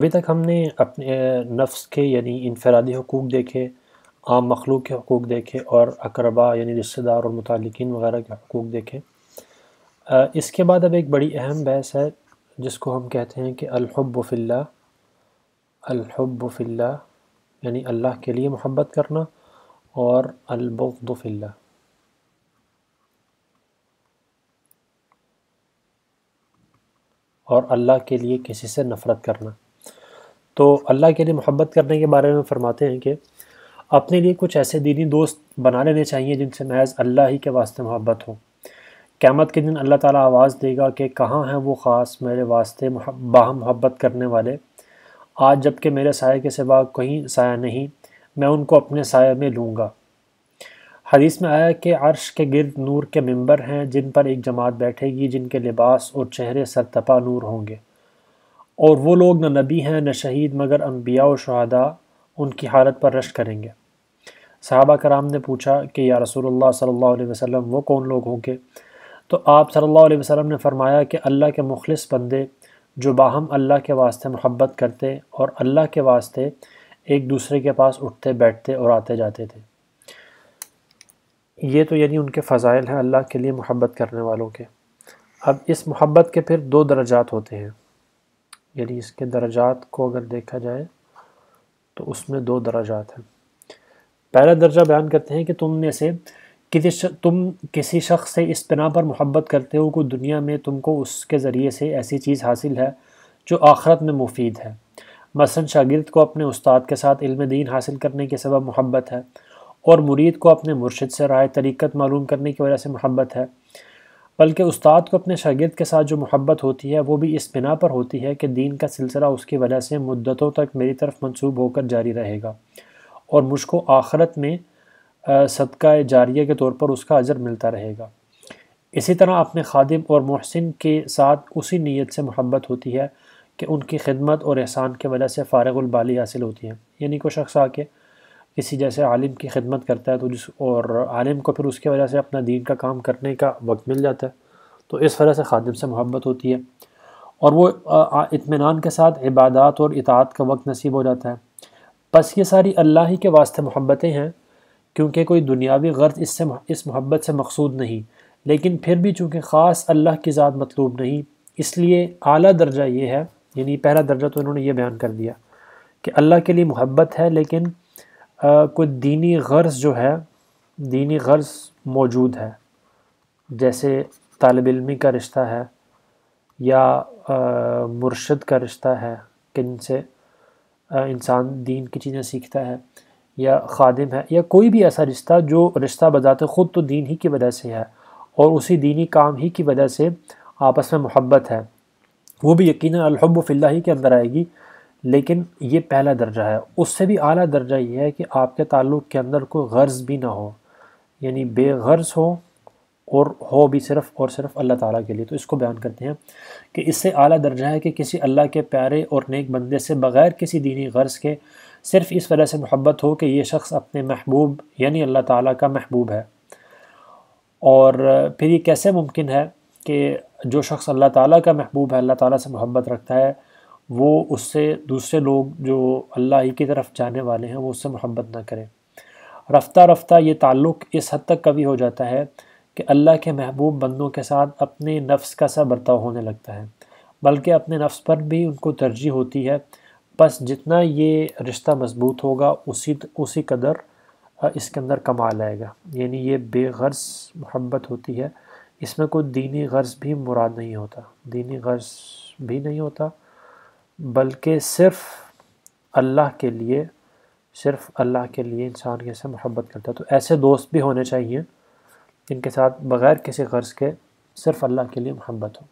ابھی تک ہم نے اپنے نفس کے یعنی انفرادی حقوق دیکھے، عام مخلوق کے حقوق دیکھے اور اقربا یعنی رشتہ دار اور متعلقین وغیرہ کے حقوق دیکھے۔ اس کے بعد اب ایک بڑی اہم بحث ہے جس کو ہم کہتے ہیں کہ الحب فی اللہ، الحب فی اللہ یعنی اللہ کے لیے محبت کرنا، اور البغض فی اللہ، اور اللہ کے لیے کسی سے نفرت کرنا۔ تو اللہ کے لیے محبت کرنے کے بارے میں فرماتے ہیں کہ اپنے لیے کچھ ایسے دینی دوست بنا لینے چاہیے جن سے محض اللہ ہی کے واسطے محبت ہو۔ قیامت کے دن اللہ تعالیٰ آواز دے گا کہ کہاں ہیں وہ خاص میرے واسطے باہم محبت کرنے والے، آج جب کہ میرے سائے کے سوا کہیں سایہ نہیں، میں ان کو اپنے سائے میں لوں گا۔ حدیث میں آیا کہ عرش کے گرد نور کے ممبر ہیں جن پر ایک جماعت بیٹھے گی جن کے لباس اور چہرے سرتپا نور ہوں گے، اور وہ لوگ نہ نبی ہیں نہ شہید مگر انبیاء و شہداء ان کی حالت پر رشک کریں گے۔ صحابہ کرام نے پوچھا کہ یا رسول اللہ صلی اللہ علیہ وسلم وہ کون لوگ ہوں گے؟ تو آپ صلی اللہ علیہ وسلم نے فرمایا کہ اللہ کے مخلص بندے جو باہم اللہ کے واسطے محبت کرتے اور اللہ کے واسطے ایک دوسرے کے پاس اٹھتے بیٹھتے اور آتے جاتے تھے۔ یہ تو یعنی ان کے فضائل ہیں اللہ کے لیے محبت کرنے والوں کے۔ اب اس محبت کے پھر دو درجات ہوتے ہیں، یعنی اس کے درجات کو اگر دیکھا جائے تو اس میں دو درجات ہیں۔ پہلا درجہ بیان کرتے ہیں کہ تم میں سے تم کسی شخص سے اس بنا پر محبت کرتے ہو کہ دنیا میں تم کو اس کے ذریعے سے ایسی چیز حاصل ہے جو آخرت میں مفید ہے۔ مثلا شاگرد کو اپنے استاد کے ساتھ علم دین حاصل کرنے کے سبب محبت ہے، اور مرید کو اپنے مرشد سے راہ طریقت معلوم کرنے کی وجہ سے محبت ہے۔ بلکہ استاد کو اپنے شاگرد کے ساتھ جو محبت ہوتی ہے وہ بھی اس بنا پر ہوتی ہے کہ دین کا سلسلہ اس کی وجہ سے مدتوں تک میری طرف منسوب ہو کر جاری رہے گا، اور مجھ کو آخرت میں صدقہ جاریہ کے طور پر اس کا اجر ملتا رہے گا۔ اسی طرح اپنے خادم اور محسن کے ساتھ اسی نیت سے محبت ہوتی ہے کہ ان کی خدمت اور احسان کی وجہ سے فارغ البالی حاصل ہوتی ہے۔ یعنی کوئی شخص آ کے کسی جیسے عالم کی خدمت کرتا ہے تو اور عالم کو پھر اس کی وجہ سے اپنا دین کا کام کرنے کا وقت مل جاتا ہے، تو اس وجہ سے خادم سے محبت ہوتی ہے، اور وہ اطمینان کے ساتھ عبادات اور اطاعت کا وقت نصیب ہو جاتا ہے۔ بس یہ ساری اللہ ہی کے واسطے محبتیں ہیں، کیونکہ کوئی دنیاوی غرض اس محبت سے مقصود نہیں، لیکن پھر بھی چونکہ خاص اللہ کی ذات مطلوب نہیں، اس لیے اعلیٰ درجہ یہ ہے، یعنی پہلا درجہ تو انہوں نے یہ بیان کر دیا کہ اللہ کے لیے محبت ہے لیکن کوئی دینی غرض جو ہے، دینی غرض موجود ہے، جیسے طالب علمی کا رشتہ ہے یا مرشد کا رشتہ ہے کہ جن سے انسان دین کی چیزیں سیکھتا ہے، یا خادم ہے، یا کوئی بھی ایسا رشتہ جو رشتہ بذات خود تو دین ہی کی وجہ سے ہے اور اسی دینی کام ہی کی وجہ سے آپس میں محبت ہے، وہ بھی یقیناً الحب فی اللہ ہی کے اندر آئے گی۔ لیکن یہ پہلا درجہ ہے۔ اس سے بھی اعلیٰ درجہ یہ ہے کہ آپ کے تعلق کے اندر کوئی غرض بھی نہ ہو، یعنی بے غرض ہو، اور ہو بھی صرف اور صرف اللہ تعالیٰ کے لیے۔ تو اس کو بیان کرتے ہیں کہ اس سے اعلیٰ درجہ ہے کہ کسی اللہ کے پیارے اور نیک بندے سے بغیر کسی دینی غرض کے صرف اس وجہ سے محبت ہو کہ یہ شخص اپنے محبوب یعنی اللہ تعالیٰ کا محبوب ہے۔ اور پھر یہ کیسے ممکن ہے کہ جو شخص اللہ تعالیٰ کا محبوب ہے، اللہ تعالیٰ سے محبت رکھتا ہے، وہ اس سے دوسرے لوگ جو اللہ ہی کی طرف جانے والے ہیں وہ اس سے محبت نہ کریں۔ رفتہ رفتہ یہ تعلق اس حد تک قوی ہو جاتا ہے کہ اللہ کے محبوب بندوں کے ساتھ اپنے نفس کا سا برتاؤ ہونے لگتا ہے، بلکہ اپنے نفس پر بھی ان کو ترجیح ہوتی ہے۔ بس جتنا یہ رشتہ مضبوط ہوگا اسی قدر اس کے اندر کمال آئے گا، یعنی یہ بے غرض محبت ہوتی ہے، اس میں کوئی دینی غرض بھی مراد نہیں ہوتا، دینی غرض بھی نہیں ہوتا، بلکہ صرف اللہ کے لیے، صرف اللہ کے لیے انسان کیسے محبت کرتا ہے۔ تو ایسے دوست بھی ہونے چاہیے جن کے ساتھ بغیر کسی غرض کے صرف اللہ کے لیے محبت ہو۔